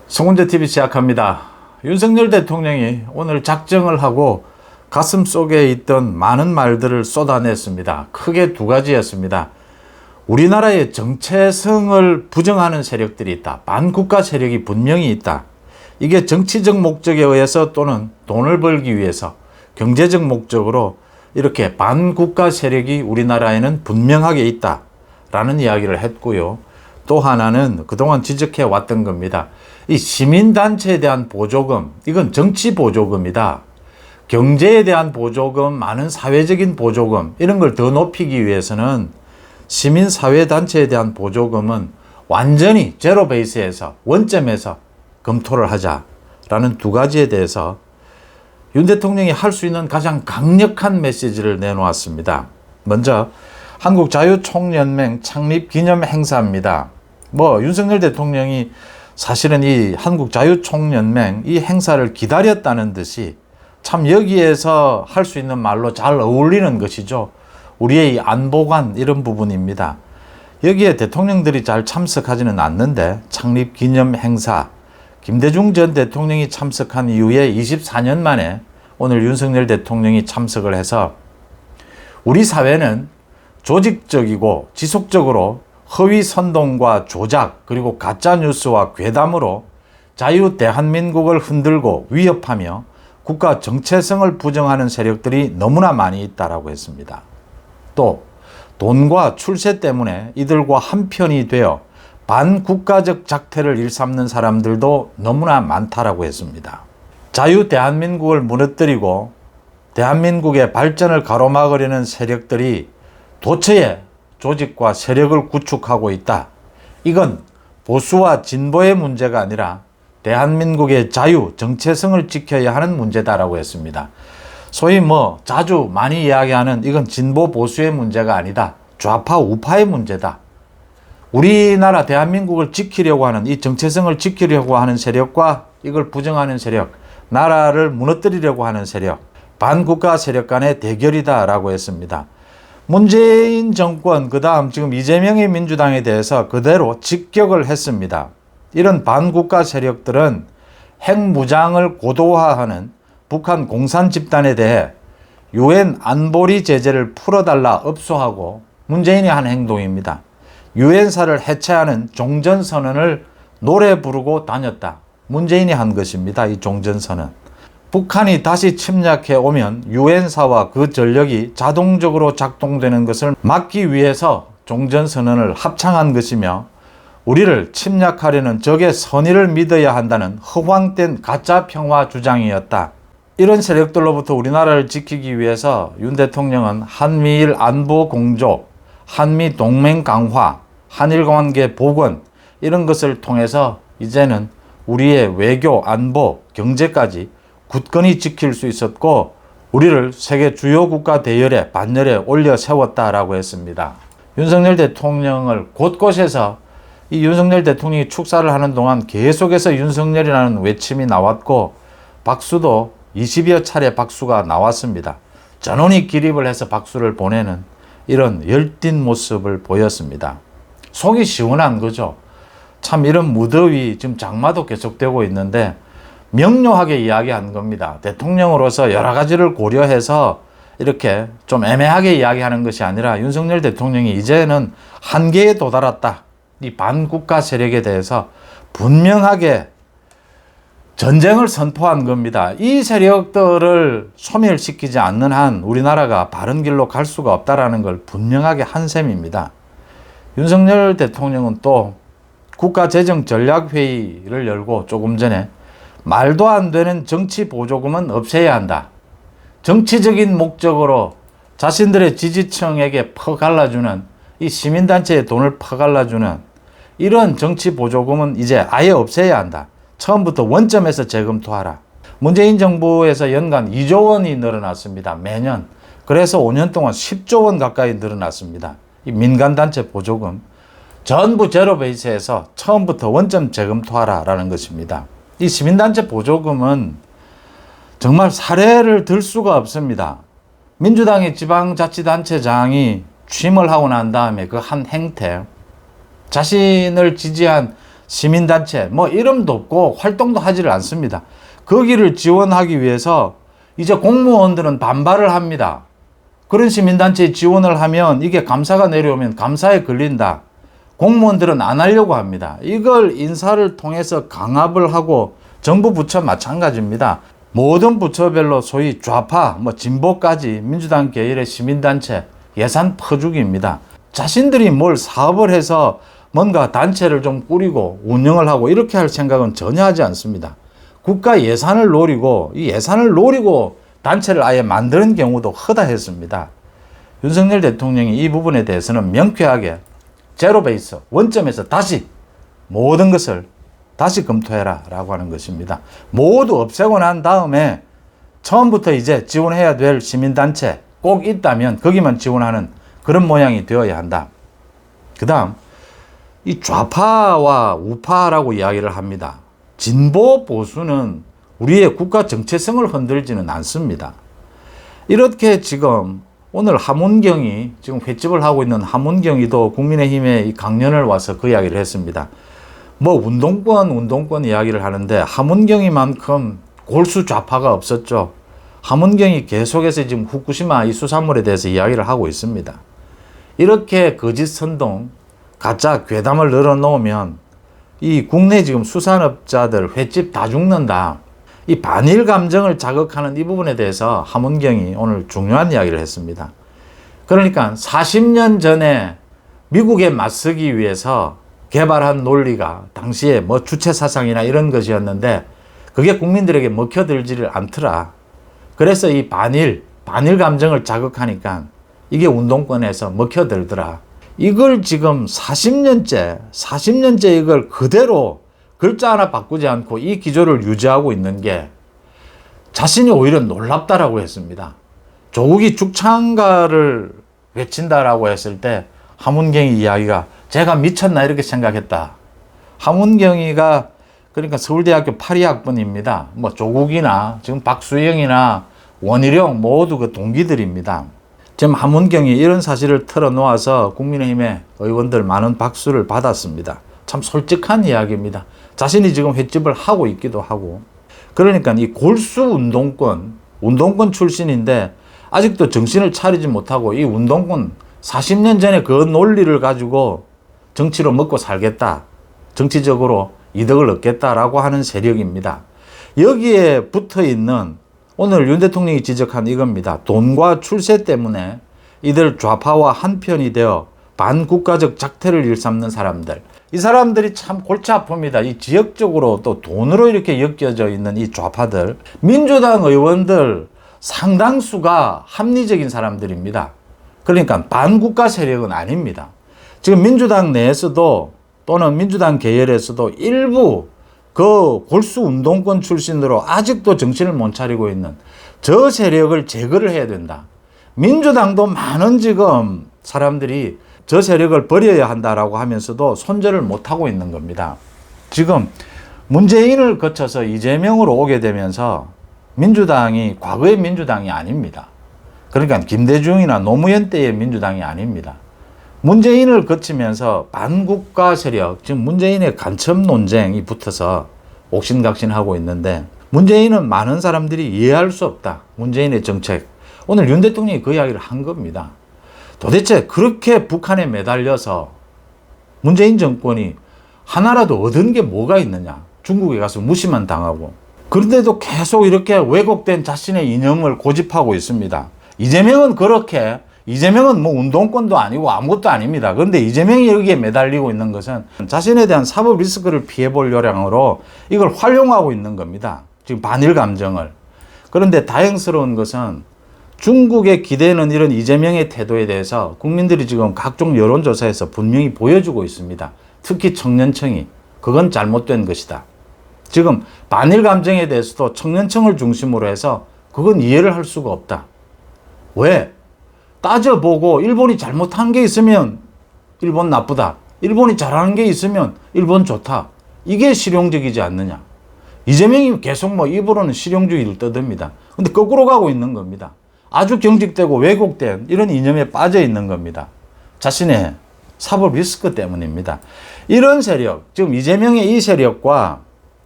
송훈재TV 시작합니다. 윤석열 대통령이 오늘 작정을 하고 가슴 속에 있던 많은 말들을 쏟아냈습니다. 크게 두 가지였습니다. 우리나라의 정체성을 부정하는 세력들이 있다. 반국가 세력이 분명히 있다. 이게 정치적 목적에 의해서 또는 돈을 벌기 위해서 경제적 목적으로 이렇게 반국가 세력이 우리나라에는 분명하게 있다. 라는 이야기를 했고요. 또 하나는 그동안 지적해 왔던 겁니다. 이 시민단체에 대한 보조금, 이건 정치 보조금이다. 경제에 대한 보조금, 많은 사회적인 보조금, 이런 걸 더 높이기 위해서는 시민사회단체에 대한 보조금은 완전히 제로 베이스에서, 원점에서 검토를 하자라는 두 가지에 대해서 윤 대통령이 할 수 있는 가장 강력한 메시지를 내놓았습니다. 먼저 한국자유총연맹 창립 기념 행사입니다. 윤석열 대통령이 사실은 이 한국자유총연맹 이 행사를 기다렸다는 듯이 참 여기에서 할 수 있는 말로 잘 어울리는 것이죠. 우리의 이 안보관 이런 부분입니다. 여기에 대통령들이 잘 참석하지는 않는데 창립 기념 행사, 김대중 전 대통령이 참석한 이후에 24년 만에 오늘 윤석열 대통령이 참석을 해서 우리 사회는 조직적이고 지속적으로 허위 선동과 조작 그리고 가짜뉴스와 괴담으로 자유 대한민국을 흔들고 위협하며 국가 정체성을 부정하는 세력들이 너무나 많이 있다라고 했습니다. 또 돈과 출세 때문에 이들과 한편이 되어 반국가적 작태를 일삼는 사람들도 너무나 많다라고 했습니다. 자유 대한민국을 무너뜨리고 대한민국의 발전을 가로막으려는 세력들이 도처에 조직과 세력을 구축하고 있다. 이건 보수와 진보의 문제가 아니라 대한민국의 자유, 정체성을 지켜야 하는 문제다라고 했습니다. 소위 자주 많이 이야기하는 이건 진보 보수의 문제가 아니다. 좌파 우파의 문제다. 우리나라 대한민국을 지키려고 하는 이 정체성을 지키려고 하는 세력과 이걸 부정하는 세력, 나라를 무너뜨리려고 하는 세력, 반국가 세력 간의 대결이다라고 했습니다. 문재인 정권, 그 다음 지금 이재명의 민주당에 대해서 그대로 직격을 했습니다. 이런 반국가 세력들은 핵무장을 고도화하는 북한 공산 집단에 대해 유엔 안보리 제재를 풀어달라 업소하고 문재인이 한 행동입니다. 유엔사를 해체하는 종전선언을 노래 부르고 다녔다. 문재인이 한 것입니다. 이 종전선언. 북한이 다시 침략해 오면 유엔사와 그 전력이 자동적으로 작동되는 것을 막기 위해서 종전선언을 합창한 것이며 우리를 침략하려는 적의 선의를 믿어야 한다는 허황된 가짜 평화 주장이었다. 이런 세력들로부터 우리나라를 지키기 위해서 윤 대통령은 한미일 안보 공조, 한미 동맹 강화, 한일 관계 복원 이런 것을 통해서 이제는 우리의 외교, 안보, 경제까지 굳건히 지킬 수 있었고 우리를 세계 주요 국가 대열에 반열에 올려 세웠다라고 했습니다. 윤석열 대통령을 곳곳에서 이 윤석열 대통령이 축사를 하는 동안 계속해서 윤석열이라는 외침이 나왔고 박수도 20여 차례 박수가 나왔습니다. 전원이 기립을 해서 박수를 보내는 이런 열띤 모습을 보였습니다. 속이 시원한 거죠. 참 이런 무더위 지금 장마도 계속되고 있는데 명료하게 이야기한 겁니다. 대통령으로서 여러 가지를 고려해서 이렇게 좀 애매하게 이야기하는 것이 아니라 윤석열 대통령이 이제는 한계에 도달했다. 이 반국가 세력에 대해서 분명하게 전쟁을 선포한 겁니다. 이 세력들을 소멸시키지 않는 한 우리나라가 바른 길로 갈 수가 없다라는 걸 분명하게 한 셈입니다. 윤석열 대통령은 또 국가재정전략회의를 열고 조금 전에 말도 안 되는 정치 보조금은 없애야 한다. 정치적인 목적으로 자신들의 지지층에게 퍼갈라주는 이 시민단체에 돈을 퍼갈라주는 이런 정치 보조금은 이제 아예 없애야 한다. 처음부터 원점에서 재검토하라. 문재인 정부에서 연간 2조 원이 늘어났습니다. 매년. 그래서 5년 동안 10조 원 가까이 늘어났습니다. 이 민간단체 보조금 전부 제로 베이스에서 처음부터 원점 재검토하라라는 것입니다. 이 시민단체 보조금은 정말 사례를 들 수가 없습니다. 민주당의 지방자치단체장이 취임을 하고 난 다음에 그 한 행태, 자신을 지지한 시민단체 뭐 이름도 없고 활동도 하지를 않습니다. 거기를 지원하기 위해서 이제 공무원들은 반발을 합니다. 그런 시민단체에 지원을 하면 이게 감사가 내려오면 감사에 걸린다. 공무원들은 안 하려고 합니다. 이걸 인사를 통해서 강압을 하고 정부 부처 마찬가지입니다. 모든 부처별로 소위 좌파, 진보까지 민주당 계열의 시민단체 예산 퍼주기입니다. 자신들이 뭘 사업을 해서 뭔가 단체를 좀 꾸리고 운영을 하고 이렇게 할 생각은 전혀 하지 않습니다. 국가 예산을 노리고 이 예산을 노리고 단체를 아예 만드는 경우도 허다했습니다. 윤석열 대통령이 이 부분에 대해서는 명쾌하게 제로 베이스, 원점에서 다시 모든 것을 다시 검토해라 라고 하는 것입니다. 모두 없애고 난 다음에 처음부터 이제 지원해야 될 시민단체 꼭 있다면 거기만 지원하는 그런 모양이 되어야 한다. 그 다음 이 좌파와 우파라고 이야기를 합니다. 진보 보수는 우리의 국가 정체성을 흔들지는 않습니다. 이렇게 지금 오늘 하문경이 지금 횟집을 하고 있는 하문경이도 국민의힘에 이 강연을 와서 그 이야기를 했습니다. 운동권 이야기를 하는데 하문경이만큼 골수 좌파가 없었죠. 하문경이 계속해서 지금 후쿠시마 이 수산물에 대해서 이야기를 하고 있습니다. 이렇게 거짓 선동, 가짜 괴담을 늘어놓으면 이 국내 지금 수산업자들 횟집 다 죽는다. 이 반일 감정을 자극하는 이 부분에 대해서 하문경이 오늘 중요한 이야기를 했습니다. 그러니까 40년 전에 미국에 맞서기 위해서 개발한 논리가 당시에 주체 사상이나 이런 것이었는데 그게 국민들에게 먹혀들지를 않더라. 그래서 이 반일 감정을 자극하니까 이게 운동권에서 먹혀들더라. 이걸 지금 40년째 이걸 그대로 글자 하나 바꾸지 않고 이 기조를 유지하고 있는 게 자신이 오히려 놀랍다라고 했습니다. 조국이 죽창가를 외친다라고 했을 때 하문경이 이야기가 제가 미쳤나 이렇게 생각했다. 하문경이가 그러니까 서울대학교 82학번입니다. 조국이나 지금 박수영이나 원희룡 모두 그 동기들입니다. 지금 하문경이 이런 사실을 털어놓아서 국민의힘의 의원들 많은 박수를 받았습니다. 참 솔직한 이야기입니다. 자신이 지금 횟집을 하고 있기도 하고. 그러니까 이 골수 운동권 출신인데 아직도 정신을 차리지 못하고 이 운동권 40년 전에 그 논리를 가지고 정치로 먹고 살겠다. 정치적으로 이득을 얻겠다라고 하는 세력입니다. 여기에 붙어 있는 오늘 윤 대통령이 지적한 이겁니다. 돈과 출세 때문에 이들 좌파와 한편이 되어 반국가적 작태를 일삼는 사람들. 이 사람들이 참 골치 아픕니다. 이 지역적으로 또 돈으로 이렇게 엮여져 있는 이 좌파들. 민주당 의원들 상당수가 합리적인 사람들입니다. 그러니까 반국가 세력은 아닙니다. 지금 민주당 내에서도 또는 민주당 계열에서도 일부 그 골수 운동권 출신으로 아직도 정신을 못 차리고 있는 저 세력을 제거를 해야 된다. 민주당도 많은 지금 사람들이 저 세력을 버려야 한다라고 하면서도 손절을 못하고 있는 겁니다. 지금 문재인을 거쳐서 이재명으로 오게 되면서 민주당이 과거의 민주당이 아닙니다. 그러니까 김대중이나 노무현 때의 민주당이 아닙니다. 문재인을 거치면서 반국가 세력, 지금 문재인의 간첩 논쟁이 붙어서 옥신각신하고 있는데 문재인은 많은 사람들이 이해할 수 없다. 문재인의 정책. 오늘 윤 대통령이 그 이야기를 한 겁니다. 도대체 그렇게 북한에 매달려서 문재인 정권이 하나라도 얻은 게 뭐가 있느냐. 중국에 가서 무시만 당하고. 그런데도 계속 이렇게 왜곡된 자신의 이념을 고집하고 있습니다. 이재명은 운동권도 아니고 아무것도 아닙니다. 그런데 이재명이 여기에 매달리고 있는 것은 자신에 대한 사법 리스크를 피해볼 요량으로 이걸 활용하고 있는 겁니다. 지금 반일 감정을. 그런데 다행스러운 것은 중국에 기대는 이런 이재명의 태도에 대해서 국민들이 지금 각종 여론조사에서 분명히 보여주고 있습니다. 특히 청년층이 그건 잘못된 것이다. 지금 반일 감정에 대해서도 청년층을 중심으로 해서 그건 이해를 할 수가 없다. 왜? 따져보고 일본이 잘못한 게 있으면 일본 나쁘다. 일본이 잘하는 게 있으면 일본 좋다. 이게 실용적이지 않느냐. 이재명이 계속 입으로는 실용주의를 떠듭니다. 근데 거꾸로 가고 있는 겁니다. 아주 경직되고 왜곡된 이런 이념에 빠져 있는 겁니다. 자신의 사법 리스크 때문입니다. 이런 세력, 지금 이재명의 이 세력과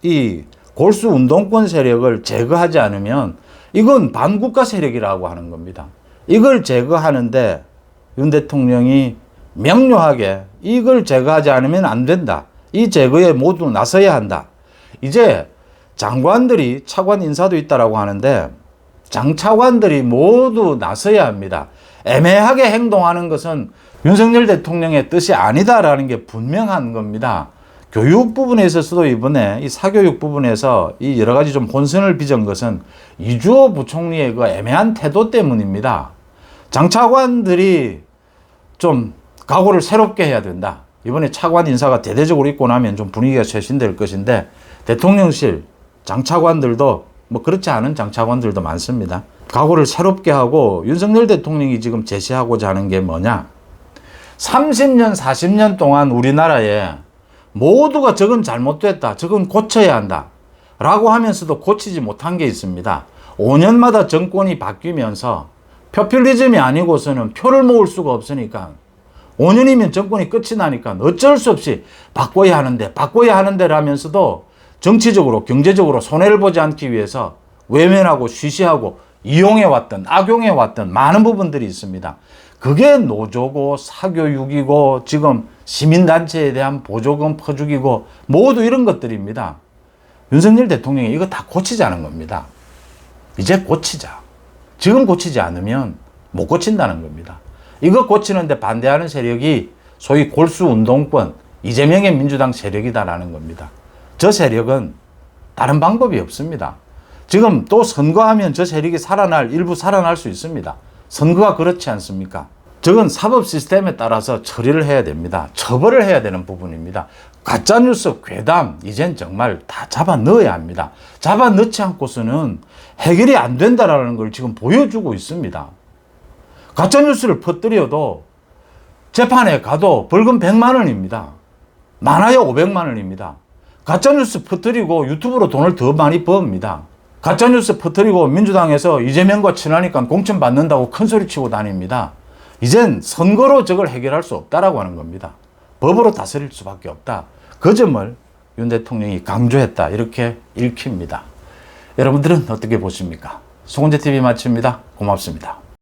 이 골수 운동권 세력을 제거하지 않으면 이건 반국가 세력이라고 하는 겁니다. 이걸 제거하는데 윤 대통령이 명료하게 이걸 제거하지 않으면 안 된다. 이 제거에 모두 나서야 한다. 이제 장관들이 차관 인사도 있다라고 하는데 장차관들이 모두 나서야 합니다. 애매하게 행동하는 것은 윤석열 대통령의 뜻이 아니다라는 게 분명한 겁니다. 교육 부분에 있어서도 이번에 이 사교육 부분에서 이 여러 가지 좀 혼선을 빚은 것은 이주호 부총리의 그 애매한 태도 때문입니다. 장차관들이 좀 각오를 새롭게 해야 된다. 이번에 차관 인사가 대대적으로 있고 나면 좀 분위기가 쇄신될 것인데 대통령실 장차관들도 뭐 그렇지 않은 장차관들도 많습니다. 각오를 새롭게 하고 윤석열 대통령이 지금 제시하고자 하는 게 뭐냐. 30년, 40년 동안 우리나라에 모두가 저건 잘못됐다. 저건 고쳐야 한다. 라고 하면서도 고치지 못한 게 있습니다. 5년마다 정권이 바뀌면서 포퓰리즘이 아니고서는 표를 모을 수가 없으니까 5년이면 정권이 끝이 나니까 어쩔 수 없이 바꿔야 하는데 라면서도 정치적으로 경제적으로 손해를 보지 않기 위해서 외면하고 쉬쉬하고 이용해왔던 악용해왔던 많은 부분들이 있습니다. 그게 노조고 사교육이고 지금 시민단체에 대한 보조금 퍼주기고 모두 이런 것들입니다. 윤석열 대통령이 이거 다 고치자는 겁니다. 이제 고치자. 지금 고치지 않으면 못 고친다는 겁니다. 이거 고치는데 반대하는 세력이 소위 골수 운동권 이재명의 민주당 세력이다라는 겁니다. 저 세력은 다른 방법이 없습니다. 지금 또 선거하면 저 세력이 일부 살아날 수 있습니다. 선거가 그렇지 않습니까? 저건 사법 시스템에 따라서 처리를 해야 됩니다. 처벌을 해야 되는 부분입니다. 가짜뉴스, 괴담, 이젠 정말 다 잡아 넣어야 합니다. 잡아 넣지 않고서는 해결이 안 된다라는 걸 지금 보여주고 있습니다. 가짜뉴스를 퍼뜨려도 재판에 가도 벌금 100만 원입니다. 많아야 500만 원입니다. 가짜뉴스 퍼뜨리고 유튜브로 돈을 더 많이 법니다. 가짜뉴스 퍼뜨리고 민주당에서 이재명과 친하니까 공천 받는다고 큰소리 치고 다닙니다. 이젠 선거로 저걸 해결할 수 없다라고 하는 겁니다. 법으로 다스릴 수밖에 없다. 그 점을 윤 대통령이 강조했다. 이렇게 읽힙니다. 여러분들은 어떻게 보십니까? 송은재TV 마칩니다. 고맙습니다.